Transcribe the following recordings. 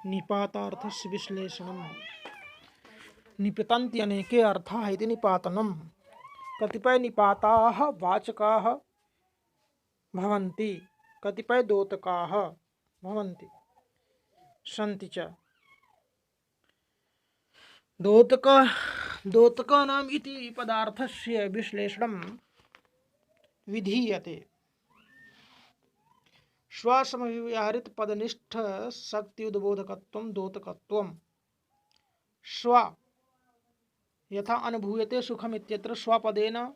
निपातार्थस्य विश्लेषणम्। निपतन्ति अनेके अर्थाः इति निपातनम्। कतिपय निपाताः वाचकाः भवन्ति, कतिपय द्योतकाः भवन्ति सन्ति च। द्योतकानाम् इति पदार्थस्य विश्लेषणं विधीयते। स्वसमव्यवहारित पदनिष्ठ शक्ति उद्बोधकत्वं द्योतकत्वम्। स्व यथा अनुभूयते सुखम इत्यत्र स्वपदेन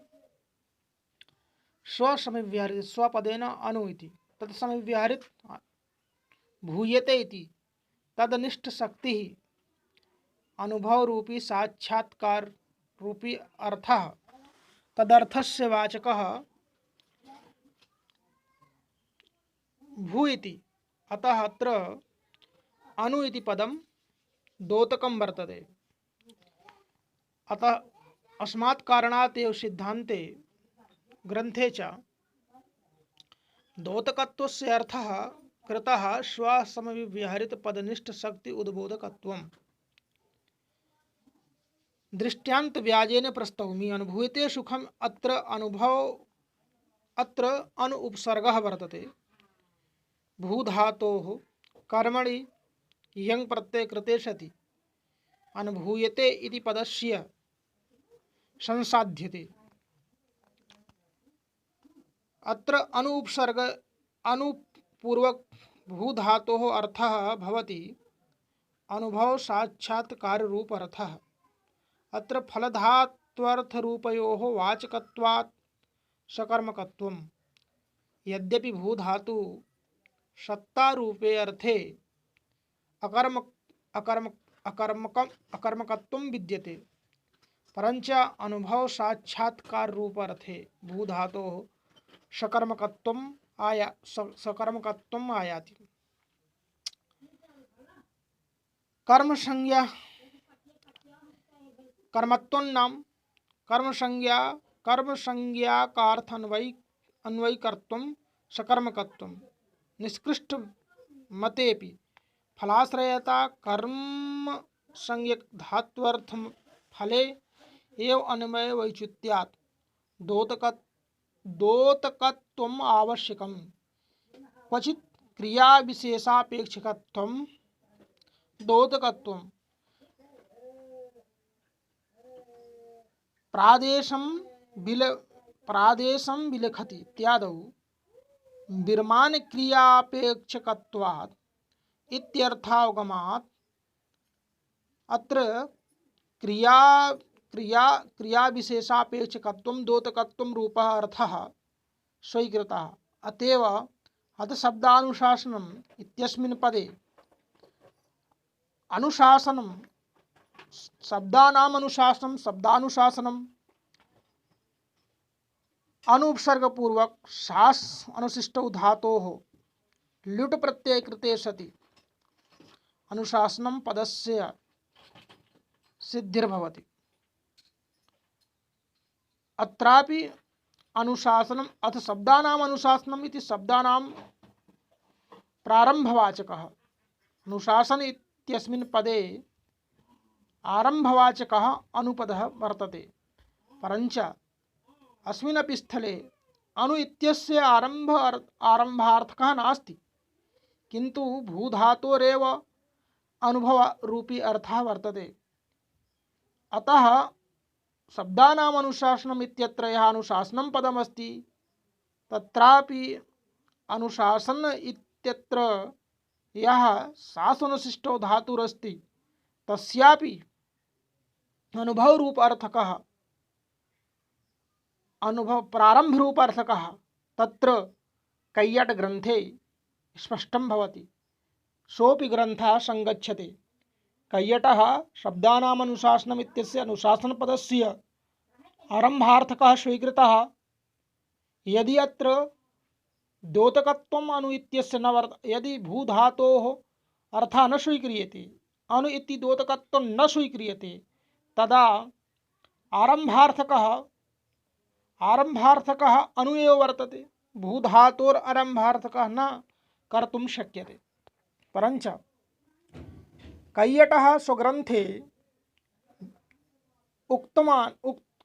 स्वसमव्यवहारित स्वपदेन अनु इति तत्समव्यवहारित भूयते इति तदनिष्ठ शक्ति अनुभव रूपी साक्षात्कार रूपी अर्थः तदर्थस्य वाचकः भू इति। अतः अत्र अनु इति पदं द्योतकं वर्तते। अतः अस्मात् कारणात् एव सिद्धान्ते ग्रन्थे च द्योतकत्वस्य अर्थः कृतः स्वसमव्यवहारित पदनिष्ठ शक्ति उद्बोधकत्वम्। दृष्टान्त व्याजेन प्रस्तौमि। अनुभूयते सुखम अत्र अनु उपसर्गः वर्तते। भूधातोः कर्मणि यङ् प्रत्यये कृते सति अनुभूयते इति पदस्य संसाध्यते। अत्र अनु उपसर्ग अनुपूर्वक भूधातोः अर्थः भवति अनुभव साक्षात्कार रूप अर्थः। अत्र फलधात्वर्थरूपयोः वाचकत्वात् सकर्मकत्वम्। यद्यपि भूधातु सत्तारूपे अर्थे अकर्मकत्वं विद्यते, परञ्च अनुभव साक्षात्कार रूप अर्थे भूधातोः सकर्मकत्वम् आयाति। कर्मसंज्ञा कर्मत्वं कर्मसंज्ञाकार्थ अन्वयिकत्वं सकर्मकत्वं। निष्कृष्ट मतेपि फलाश्रयता कर्म संज्ञक धात्वर्थ फले एव अन्वय वैचित्र्यात् द्योतकत्वम् आवश्यकम्। क्वचित् क्रिया विशेषापेक्षिकत्वं द्योतकत्वम्। प्रादेशं विलिखति इत्यादौ विर्माण क्रियापेक्षकत्वात् इत्यर्थावगमात् अत्र क्रिया विशेषापेक्षकत्वं द्योतकत्वं रूपः अर्थः स्वीकृतः। अतएव अतशब्दानुशासनम् इत्यस्मिन् पदे अनुशासनं शब्दानाम् अनुशासनं शब्दानुशासनम् अनुपसर्गपूर्वक शास अनुशिष्टौ धातोः ल्युट् प्रत्यये कृते सति अनुशासनं पदस्य सिद्धिर्भवति। अत्रापि अनुशासनम् अथ शब्दानाम् अनुशासनम् इति शब्दानां प्रारंभवाचकः। अनुशासन इत्यस्मिन् पदे आरंभवाचकः अनुपदः वर्तते, परञ्च अस्मिन्नपि स्थले अनु इत्यस्य आरंभार्थकः नास्ति, किन्तु भूधातोरेव अनुभव रूपी अर्थः वर्तते। अतः शब्दानाम् अनुशासनम् इत्यत्र यः अनुशासनं पदमस्ति तत्रापि अनुशासन इत्यत्र यः शासनशिष्टो धातुरस्ति तस्यापि अनुभव रूप अर्थकः अनुभव प्रारंभ रूप अर्थकः तत्र कैयट ग्रंथे स्पष्टं भवति। सोऽपि ग्रन्थः संगच्छते। कैयटः शब्दानाम् अनुशासनम् इत्यस्य अनुशासनपदस्य आरम्भार्थकः स्वीकृतः। यदि अत्र द्योतकत्वम् अनु इत्यस्य न यदि भूधातोः अर्थः न स्वीक्रियते, अनु इति द्योतकत्वं न स्वीक्रियते, तदा आरंभार्थकः अनु एव वर्तते। भूधातोर आरंभार्थकः न कर्तुं शक्यते। परंच कैयटः स्वग्रंथे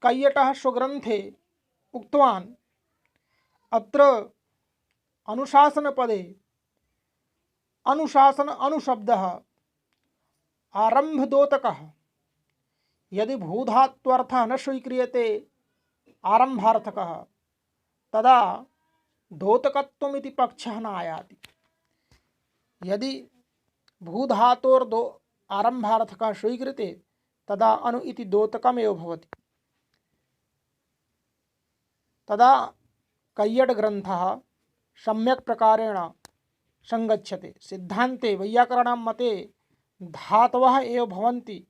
कैयटः स्वग्रंथे उक्तवान् अत्र अनुशासन पदे अनुशासन अनुशब्दः आरंभदोतकः यदि भूधात्वर्थः न स्वीक्रियते आरंभार्थकः तदा दोतकत्वमिति पक्षः न आयाति। यदि भूधातोर्दो आरंभार्थकः स्वीक्रियते तदा अनु इति दोतकमेव भवति। तदा कैयट ग्रंथः सम्यक् प्रकारेण संगच्छते। सिद्धान्ते वैयाकरणां मते धातवः एव भवन्ति।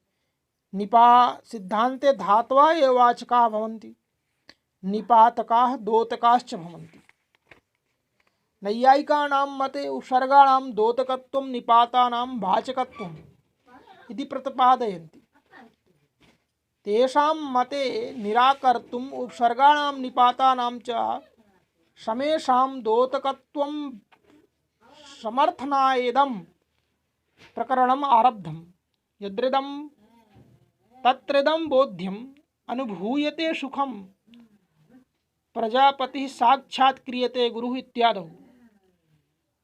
सिद्धान्ते धातवः एव वाचकाः भवन्ति, निपातकाः दोतकाश्च भवन्ति। नैयायिकानां मते उपसर्गाणां दोतकत्वं निपातानां वाचकत्वम् इति प्रतिपादयन्ति। तेषां मते निराकर्तुम् उपसर्गाणां निपातानां च समेषां दोतकत्वं समर्थनायेदं प्रकरणम् आरब्धम्। यद्रिदं तत्रिदं बोध्यम् अनुभूयते सुखं प्रजापतिः साक्षात् क्रियते गुरुः इत्यादौ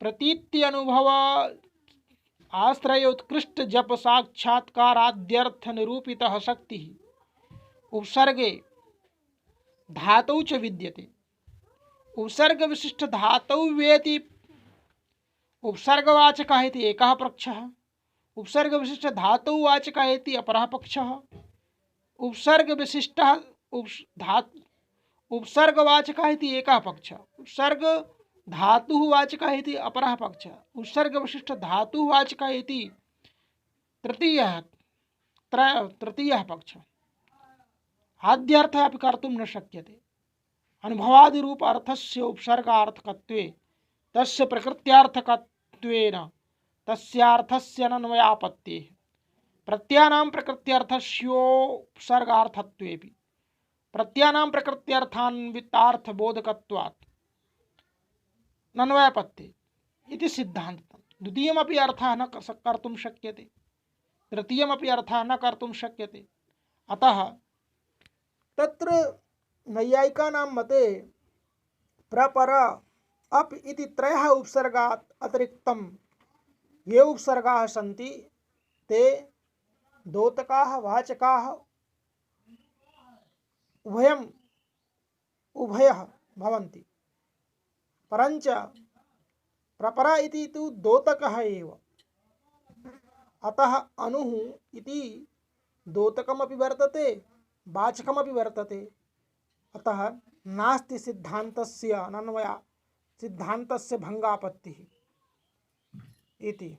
प्रतीति अनुभव आश्रय उत्कृष्ट जप साक्षात्काराद्यर्थ निरूपितः शक्तिः उपसर्गे धातौ च विद्यते। उपसर्ग विशिष्ट धातौ वेति उपसर्गवाचकः इति एकः पक्षः, उपसर्ग विशिष्ट धातु वाचकः इति अपरः पक्षः। उपसर्ग विशिष्टः उपसर्गवाचकः इति एकः पक्षः, उपसर्ग धातुः वाचकः इति अपरः पक्षः, उपसर्ग विशिष्ट धातुः वाचकः इति तृतीयः पक्षः। आद्यर्थः अपि कर्तुं न शक्यते। अनुभवादिरूप अर्थस्य उपसर्गार्थकत्वे तस्य प्रकृत्यार्थकत्वेन तस्यार्थस्य नन्वयापत्तेः प्रत्ययानां प्रकृत्यर्थस्योपसर्गार्थत्वेपि प्रत्ययानां प्रकृत्यर्थान्वितार्थबोधकत्वात् नन्वयापत्ते इति सिद्धान्तः। द्वितीयमपि अर्थः न कर्तुं शक्यते, तृतीयमपि अर्थः न कर्तुं शक्यते। अतः तत्र नैयायिकानां मते प्रपर अप इति त्रयः उपसर्गात् अतिरिक्तं ये उपसर्गाः सन्ति ते दोतकाः वाचकाः उभयः भवन्ति। परञ्च प्रपर इति तु दोतकः एव, अतः अनुः इति दोतकमपि वर्तते वाचकमपि वर्तते। अतः नास्ति सिद्धान्तस्य नन्वया सिद्धान्तस्य भंगापत्तिः इति।